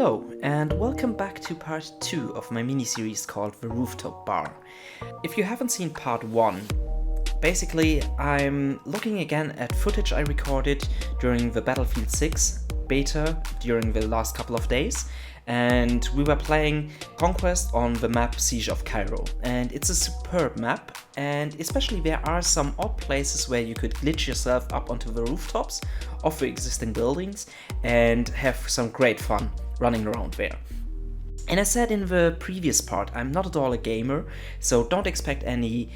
Hello, and welcome back to part 2 of my mini-series called The Rooftop Bar. If you haven't seen part 1, basically I'm looking again at footage I recorded during the Battlefield 6 beta during the last couple of days, and we were playing Conquest on the map Siege of Cairo. And it's a superb map, and especially there are some odd places where you could glitch yourself up onto the rooftops of the existing buildings and have some great fun running around there. And as said in the previous part, I'm not at all a gamer, so don't expect any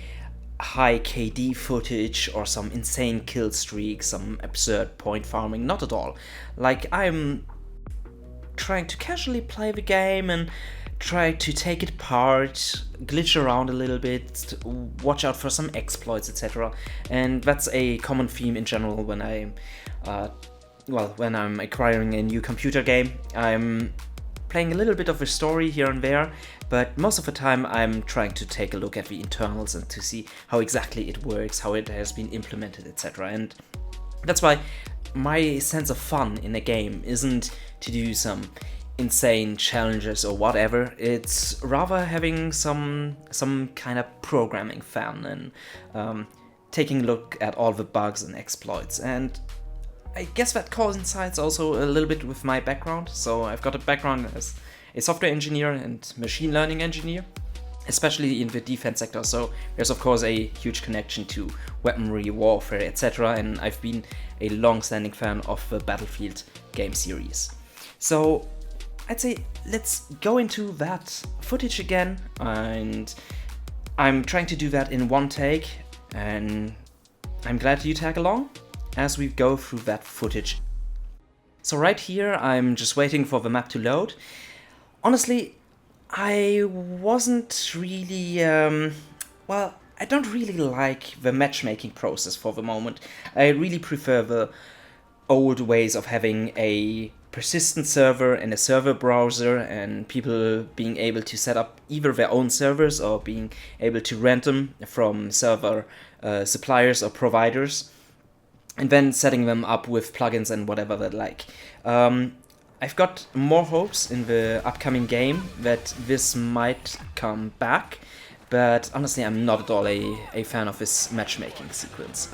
high KD footage or some insane kill streak, some absurd point farming, not at all. Like, I'm trying to casually play the game and try to take it apart, glitch around a little bit, watch out for some exploits, etc. And that's a common theme in general when when I'm acquiring a new computer game. I'm playing a little bit of a story here and there, but most of the time I'm trying to take a look at the internals and to see how exactly it works, how it has been implemented, etc. And that's why my sense of fun in a game isn't to do some insane challenges or whatever. It's rather having some kind of programming fun and taking a look at all the bugs and exploits. And I guess that coincides also a little bit with my background. So I've got a background as a software engineer and machine learning engineer, especially in the defense sector. So there's of course a huge connection to weaponry, warfare, etc. And I've been a long-standing fan of the Battlefield game series. So I'd say let's go into that footage again, and I'm trying to do that in one take, and I'm glad you tag along as we go through that footage. So right here I'm just waiting for the map to load. Honestly, I wasn't really, I don't really like the matchmaking process for the moment. I really prefer the old ways of having a persistent server and a server browser, and people being able to set up either their own servers or being able to rent them from server suppliers or providers, and then setting them up with plugins and whatever they like. I've got more hopes in the upcoming game that this might come back, but honestly I'm not at all a fan of this matchmaking sequence.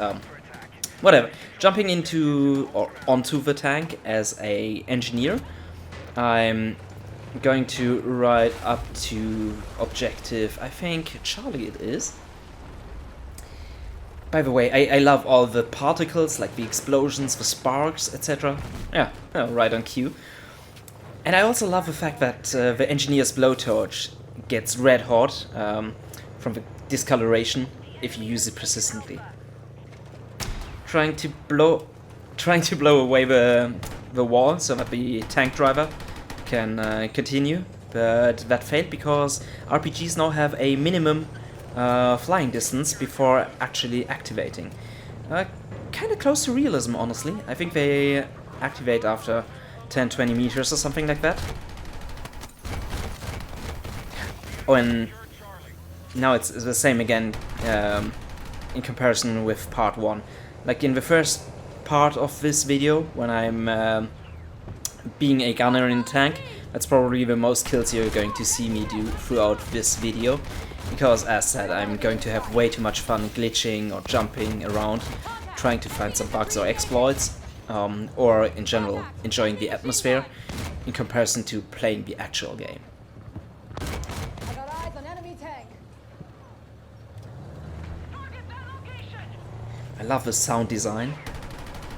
Whatever, jumping into or onto the tank as a engineer, I'm going to ride up to objective, I think Charlie it is. By the way, I love all the particles, like the explosions, the sparks, etc. Yeah, right on cue. And I also love the fact that the engineer's blowtorch gets red hot from the discoloration if you use it persistently. Trying to blow away the wall so that the tank driver can continue, but that failed because RPGs now have a minimum flying distance before actually activating. Kind of close to realism, honestly. I think they activate after 10-20 meters or something like that. Oh, and now it's the same again in comparison with part 1. Like in the first part of this video, when I'm being a gunner in tank, that's probably the most kills you're going to see me do throughout this video, because as said, I'm going to have way too much fun glitching or jumping around, trying to find some bugs or exploits, or in general enjoying the atmosphere in comparison to playing the actual game. I got eyes on enemy tank. I love the sound design.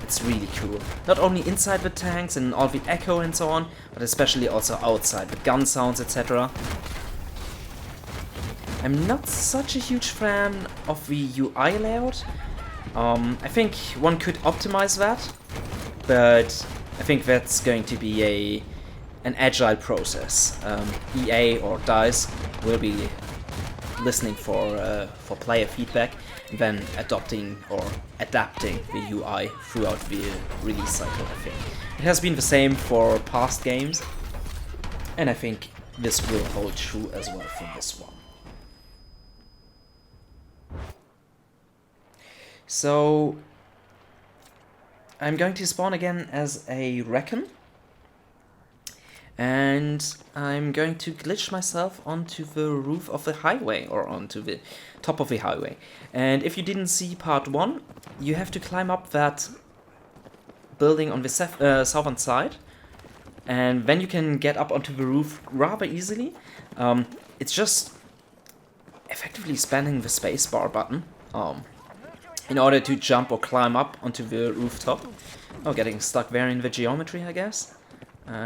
It's really cool. Not only inside the tanks and all the echo and so on, but especially also outside, the gun sounds, etc. I'm not such a huge fan of the UI layout. I think one could optimize that, but I think that's going to be an agile process. EA or DICE will be listening for player feedback, and then adopting or adapting the UI throughout the release cycle, I think. It has been the same for past games, and I think this will hold true as well for this one. So I'm going to spawn again as a Recon, And I'm going to glitch myself onto the roof of the highway, or onto the top of the highway. And if you didn't see part 1, you have to climb up that building on the southern side, and then you can get up onto the roof rather easily. It's just effectively spamming the spacebar button in order to jump or climb up onto the rooftop. Oh, getting stuck there in the geometry, I guess.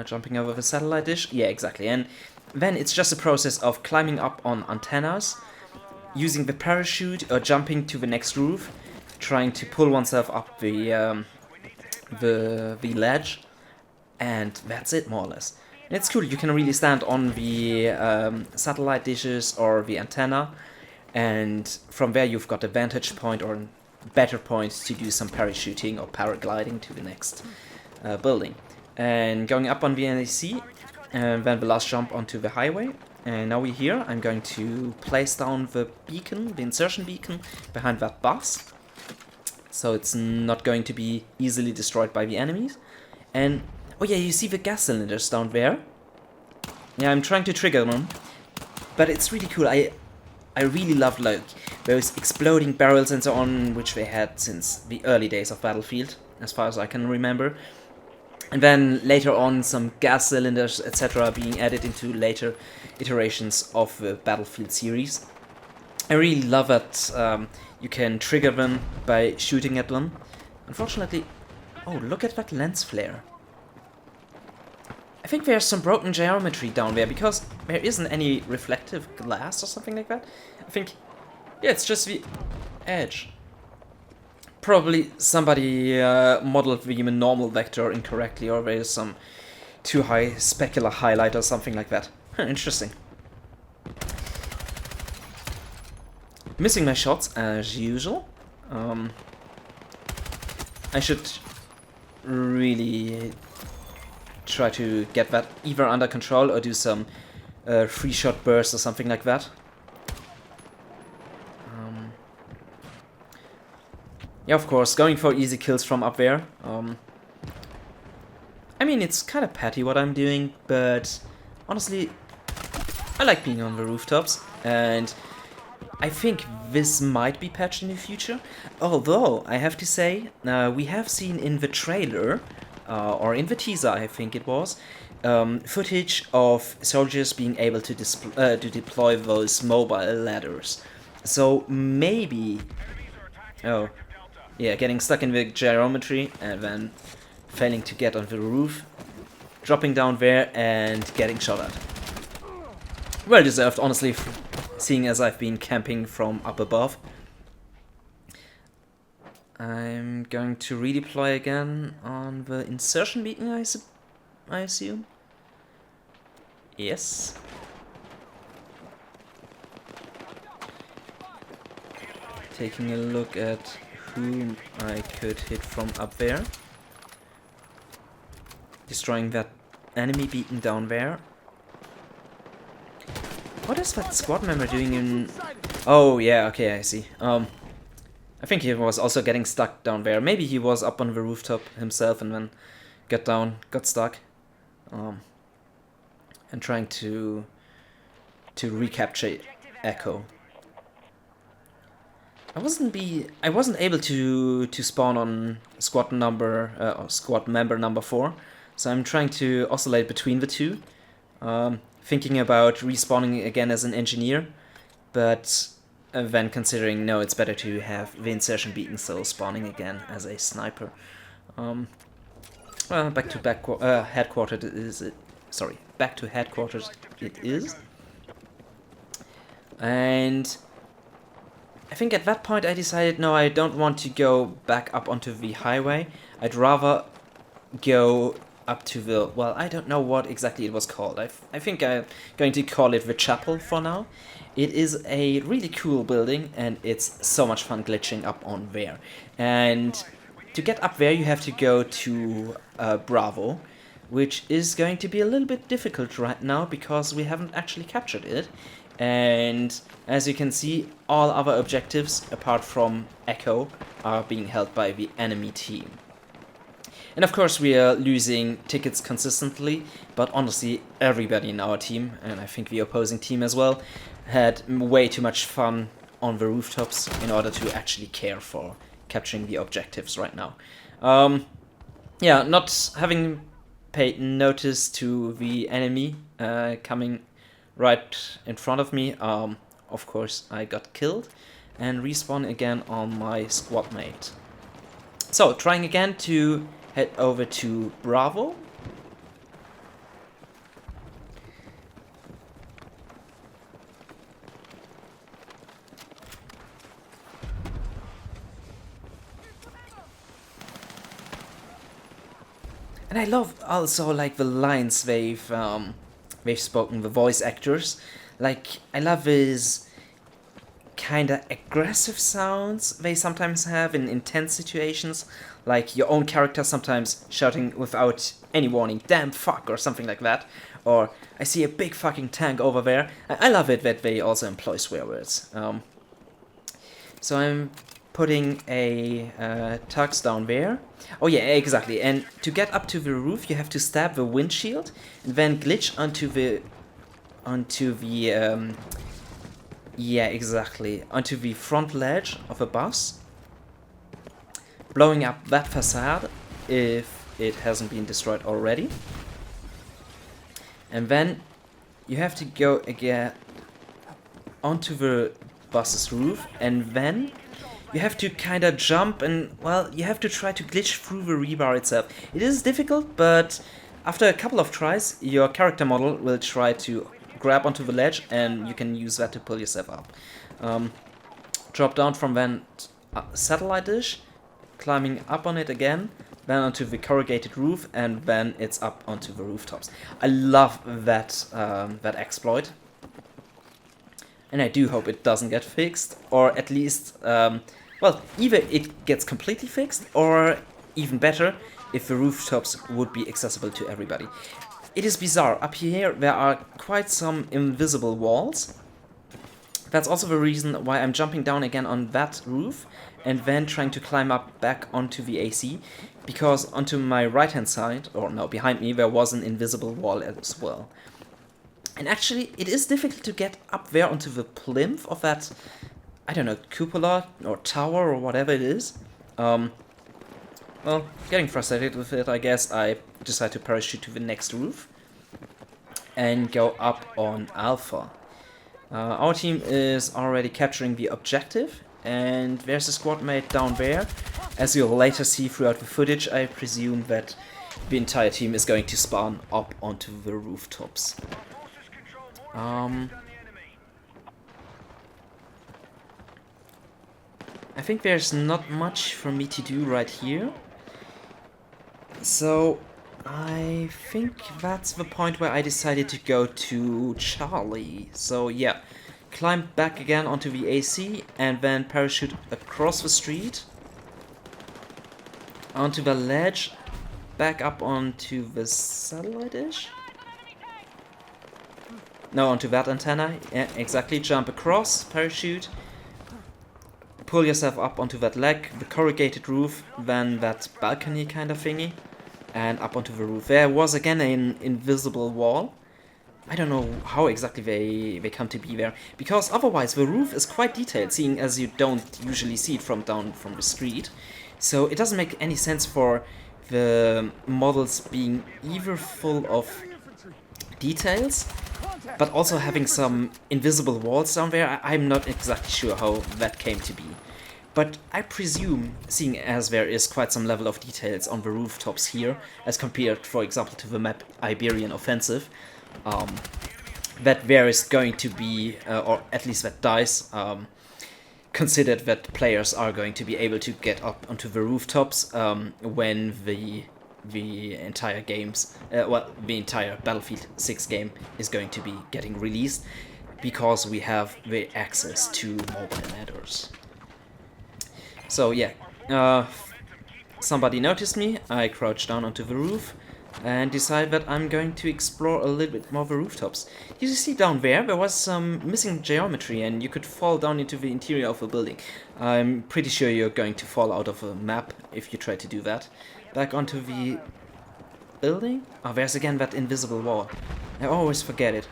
Jumping over the satellite dish. Yeah, exactly. And then it's just a process of climbing up on antennas, using the parachute, or jumping to the next roof, trying to pull oneself up the ledge, and that's it, more or less. And it's cool. You can really stand on the satellite dishes or the antenna, and from there you've got a vantage point or better point to do some parachuting or paragliding to the next building. And going up on the NAC, and then the last jump onto the highway. And now we're here. I'm going to place down the beacon, the insertion beacon, behind that bus, so it's not going to be easily destroyed by the enemies. And oh yeah, you see the gas cylinders down there? Yeah, I'm trying to trigger them, but it's really cool. I really love like those exploding barrels and so on, which they had since the early days of Battlefield, as far as I can remember. And then later on, some gas cylinders, etc., being added into later iterations of the Battlefield series. I really love that you can trigger them by shooting at them. Unfortunately, oh, look at that lens flare. I think there's some broken geometry down there, because there isn't any reflective glass or something like that. I think, yeah, it's just the edge. Probably somebody modeled the normal vector incorrectly, or there is some too high specular highlight or something like that. Interesting. Missing my shots as usual. I should really try to get that either under control or do some free shot bursts or something like that. Yeah, of course, going for easy kills from up there. I mean, it's kind of petty what I'm doing, but honestly, I like being on the rooftops, and I think this might be patched in the future. Although, I have to say, we have seen in the trailer, or in the teaser, I think it was, footage of soldiers being able to deploy those mobile ladders. So maybe... Oh, yeah, getting stuck in the geometry and then failing to get on the roof, dropping down there and getting shot at. Well deserved, honestly, seeing as I've been camping from up above. I'm going to redeploy again on the insertion beacon, I assume. Yes. Taking a look at whom I could hit from up there. Destroying that enemy beacon down there. What is that squad member doing in... Oh, yeah, okay, I see. I think he was also getting stuck down there. Maybe he was up on the rooftop himself and then got stuck. And trying to recapture Echo. I wasn't able to spawn on squad member number 4, so I'm trying to oscillate between the two. Thinking about respawning again as an engineer, but then considering no, it's better to have the insertion beacon, so spawning again as a sniper. Well, back to headquarters is it? Sorry, back to headquarters it is. And I think at that point I decided, no, I don't want to go back up onto the highway. I'd rather go up to the, well, I don't know what exactly it was called. I think I'm going to call it the chapel for now. It is a really cool building, and it's so much fun glitching up on there. And to get up there, you have to go to Bravo, which is going to be a little bit difficult right now because we haven't actually captured it. And as you can see, all other objectives apart from Echo are being held by the enemy team. And of course we are losing tickets consistently, but honestly everybody in our team, and I think the opposing team as well, had way too much fun on the rooftops in order to actually care for capturing the objectives right now. Yeah, not having paid notice to the enemy coming right in front of me, of course I got killed and respawn again on my squad mate. So, trying again to head over to Bravo. And I love also like the lines they've spoken, the voice actors. Like I love his kinda aggressive sounds they sometimes have in intense situations, like your own character sometimes shouting without any warning, "Damn fuck" or something like that, or "I see a big fucking tank over there." I love it that they also employ swear words. So I'm putting a tux down there. Oh yeah, exactly. And to get up to the roof, you have to stab the windshield and then glitch onto the yeah, exactly, onto the front ledge of a bus, blowing up that facade if it hasn't been destroyed already. And then you have to go again onto the bus's roof, and then you have to kind of jump and, well, you have to try to glitch through the rebar itself. It is difficult, but after a couple of tries, your character model will try to grab onto the ledge and you can use that to pull yourself up. Drop down from that satellite dish, climbing up on it again, then onto the corrugated roof, and then it's up onto the rooftops. I love that that exploit. And I do hope it doesn't get fixed, or at least, well, either it gets completely fixed, or even better, if the rooftops would be accessible to everybody. It is bizarre. Up here there are quite some invisible walls. That's also the reason why I'm jumping down again on that roof and then trying to climb up back onto the AC, because onto my right hand side, or no, behind me, there was an invisible wall as well. And actually, it is difficult to get up there onto the plinth of that, I don't know, cupola or tower or whatever it is. Well, getting frustrated with it, I guess, I decide to parachute to the next roof and go up on Alpha. Our team is already capturing the objective, and there's a squad mate down there. As you'll later see throughout the footage, I presume that the entire team is going to spawn up onto the rooftops. I think there's not much for me to do right here. So I think that's the point where I decided to go to Charlie. So yeah, climb back again onto the AC and then parachute across the street, onto the ledge, back up onto the satellite dish. No, onto that antenna. Yeah, exactly. Jump across, parachute, pull yourself up onto that leg, the corrugated roof, then that balcony kind of thingy, and up onto the roof. There was again an invisible wall. I don't know how exactly they come to be there, because otherwise the roof is quite detailed, seeing as you don't usually see it from down from the street. So it doesn't make any sense for the models being either full of details, but also having some invisible walls down there. I'm not exactly sure how that came to be. But I presume, seeing as there is quite some level of details on the rooftops here, as compared, for example, to the map Iberian Offensive, that there is going to be, or at least that DICE considered that players are going to be able to get up onto the rooftops when the entire games, the entire Battlefield 6 game is going to be getting released, because we have the access to mobile ladders. So yeah, somebody noticed me, I crouched down onto the roof, and decide that I'm going to explore a little bit more the rooftops. You see down there was some missing geometry and you could fall down into the interior of a building. I'm pretty sure you're going to fall out of a map if you try to do that. Back onto the building? Oh, there's again that invisible wall. I always forget it.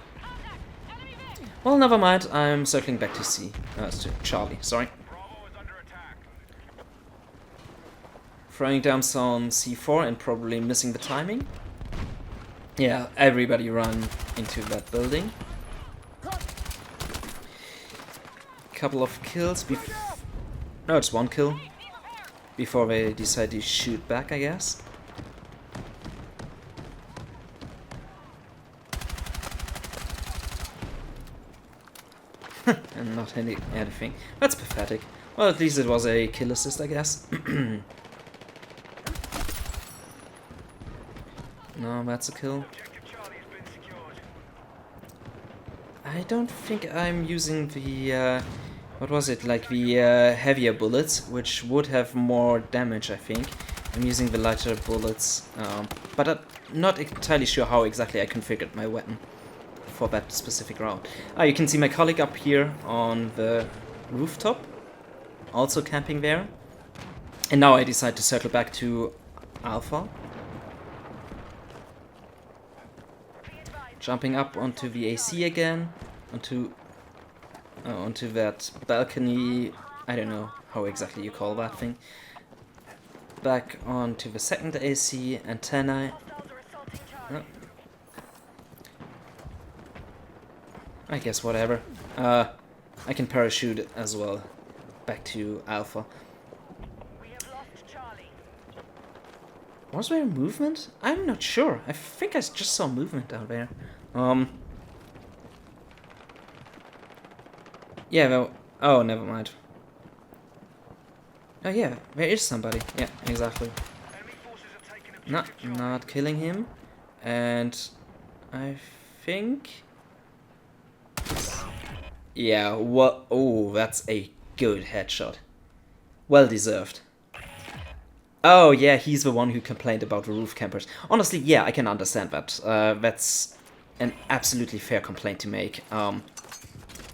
Well, never mind, I'm circling back to C. To Charlie, sorry. Throwing down some C4 and probably missing the timing. Yeah, everybody run into that building. Couple of kills no, it's one kill. Before they decide to shoot back, I guess. And not hitting anything. That's pathetic. Well, at least it was a kill assist, I guess. No, that's a kill. I don't think I'm using the, what was it, like the heavier bullets, which would have more damage, I think. I'm using the lighter bullets, but I'm not entirely sure how exactly I configured my weapon for that specific round. You can see my colleague up here on the rooftop, also camping there. And now I decide to circle back to Alpha. Jumping up onto the AC again, onto that balcony, I don't know how exactly you call that thing. Back onto the second AC antenna. Oh. I guess whatever. I can parachute as well. Back to Alpha. Was there movement? I'm not sure. I think I just saw movement down there. Yeah, well, oh, never mind. Oh yeah, there is somebody. Yeah, exactly. Not killing him. And I think... Yeah, what? Oh, that's a good headshot. Well deserved. Oh yeah, he's the one who complained about the roof campers. Honestly, yeah, I can understand that. That's an absolutely fair complaint to make.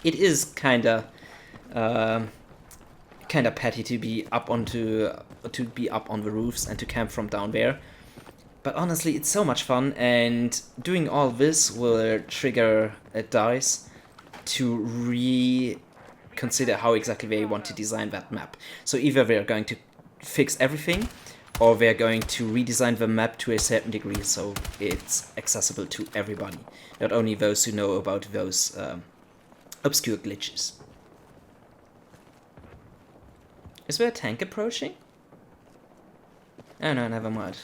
It is kinda petty to be up on the roofs and to camp from down there. But honestly, it's so much fun, and doing all this will trigger DICE to reconsider how exactly they want to design that map. So either they're going to fix everything, or they're going to redesign the map to a certain degree so it's accessible to everybody, not only those who know about those obscure glitches. Is there a tank approaching? Oh no, never mind.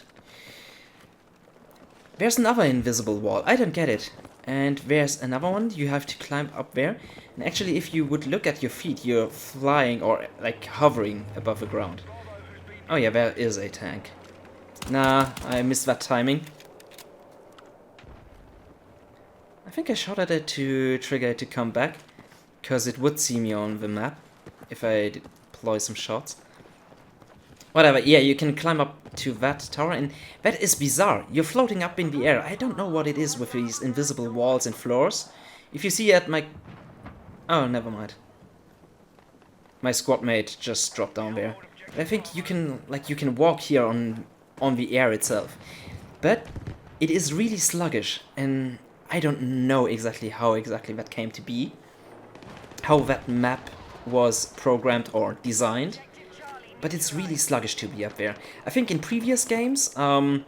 There's another invisible wall, I don't get it. And there's another one, you have to climb up there. And actually, if you would look at your feet, you're flying or like hovering above the ground. Oh yeah, there is a tank. Nah, I missed that timing. I think I shot at it to trigger it to come back, because it would see me on the map if I deploy some shots. Whatever, yeah, you can climb up to that tower, and that is bizarre. You're floating up in the air. I don't know what it is with these invisible walls and floors. If you see at my... Oh, never mind. My squad mate just dropped down there. I think you can walk here on the air itself. But it is really sluggish, and I don't know exactly how exactly that came to be. How that map was programmed or designed. But it's really sluggish to be up there. I think in previous games, the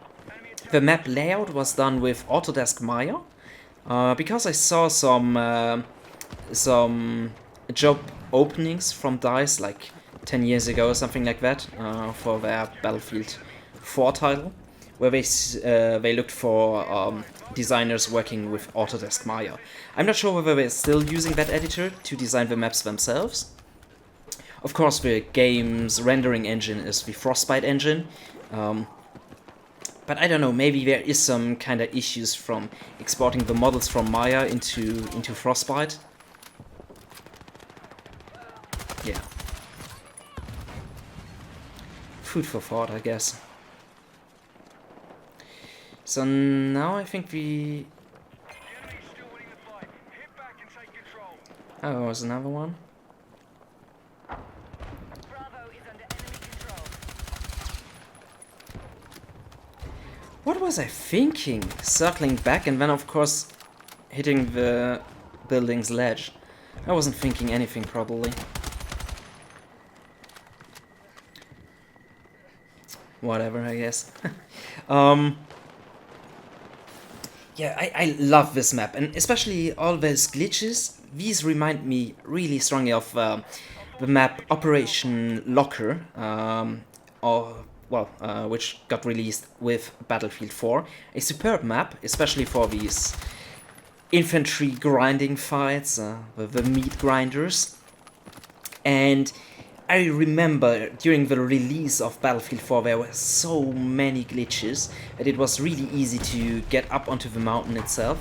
map layout was done with Autodesk Maya. Because I saw some job openings from DICE like 10 years ago or something like that, for their Battlefield 4 title, where they looked for designers working with Autodesk Maya. I'm not sure whether they're still using that editor to design the maps themselves. Of course, the game's rendering engine is the Frostbite engine, but I don't know, maybe there is some kind of issues from exporting the models from Maya into Frostbite. Yeah. Food for thought, I guess. So now I think we... Oh, there's another one. Bravo is under enemy control. What was I thinking? Circling back and then of course hitting the building's ledge. I wasn't thinking anything probably. Whatever, I guess. Yeah, I love this map, and especially all those glitches. These remind me really strongly of the map Operation Locker, which got released with Battlefield 4. A superb map, especially for these infantry grinding fights, with the meat grinders. And I remember during the release of Battlefield 4 there were so many glitches that it was really easy to get up onto the mountain itself.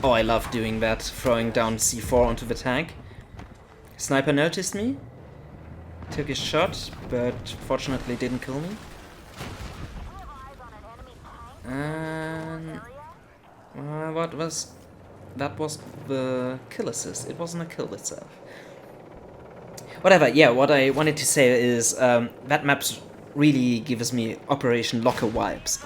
Oh, I love doing that, throwing down C4 onto the tank. Sniper noticed me, took a shot, but fortunately didn't kill me. And... what was... that was the kill assist, it wasn't a kill itself. Whatever, yeah, what I wanted to say is that map really gives me Operation Locker vibes.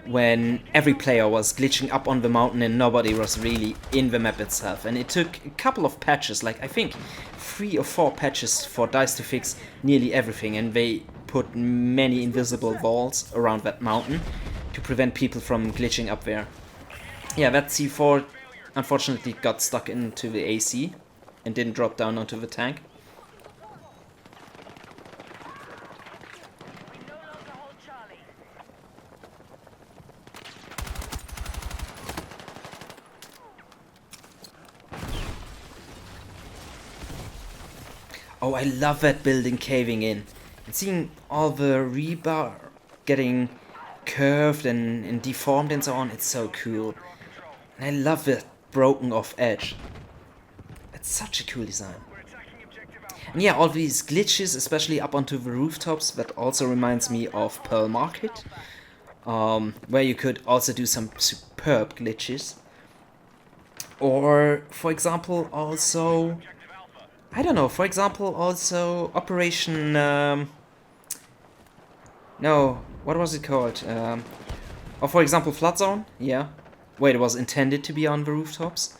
When every player was glitching up on the mountain and nobody was really in the map itself. And it took a couple of patches, like I think 3 or 4 patches for DICE to fix nearly everything. And they put many invisible walls around that mountain to prevent people from glitching up there. Yeah, that C4 unfortunately got stuck into the AC and didn't drop down onto the tank. Oh, I love that building caving in. And seeing all the rebar getting curved and deformed and so on, it's so cool. And I love the broken off edge. It's such a cool design. And yeah, all these glitches, especially up onto the rooftops, that also reminds me of Pearl Market, where you could also do some superb glitches. Or, for example, also... I don't know, for example, also Operation... no, what was it called? Or for example, Flood Zone? Yeah. Wait, it was intended to be on the rooftops?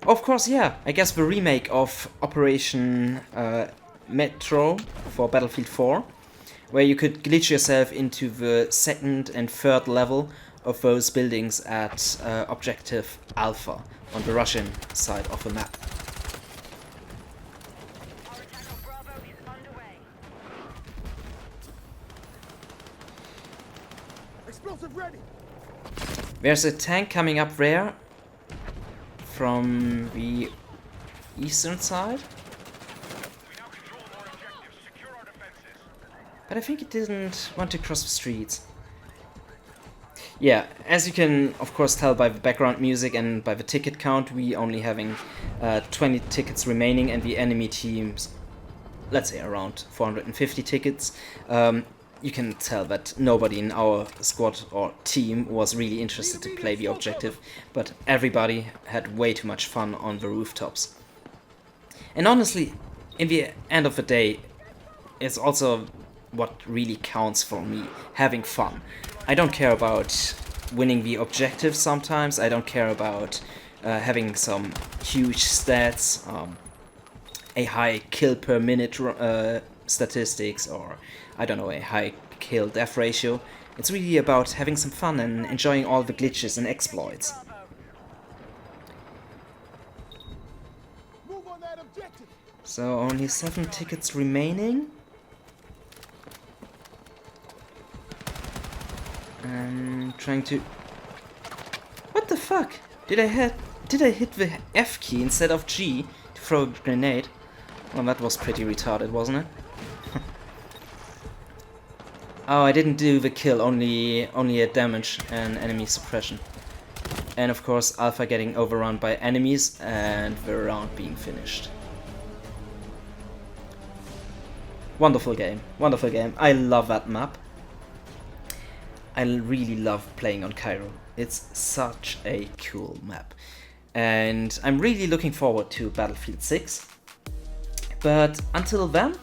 Of course, yeah. I guess the remake of Operation Metro for Battlefield 4, where you could glitch yourself into the 2nd and 3rd level of those buildings at Objective Alpha on the Russian side of the map. Ready. There's a tank coming up there from the eastern side. But I think it didn't want to cross the streets. Yeah, as you can of course tell by the background music and by the ticket count, we only having 20 tickets remaining and the enemy teams, let's say around 450 tickets. You can tell that nobody in our squad or team was really interested to play the objective, but everybody had way too much fun on the rooftops. And honestly, in the end of the day, it's also what really counts for me, having fun. I don't care about winning the objective sometimes, I don't care about having some huge stats, a high kill per minute statistics, or I don't know, a high kill death ratio. It's really about having some fun and enjoying all the glitches and exploits. Move on that objective. So only 7 tickets remaining. I'm trying to... What the fuck? Did I hit the F key instead of G to throw a grenade? Well, that was pretty retarded, wasn't it? Oh, I didn't do the kill, only a damage and enemy suppression. And of course, Alpha getting overrun by enemies and the round being finished. Wonderful game, wonderful game. I love that map. I really love playing on Cairo. It's such a cool map. And I'm really looking forward to Battlefield 6. But until then,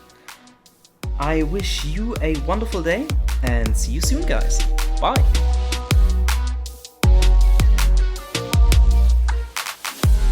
I wish you a wonderful day and see you soon, guys. Bye!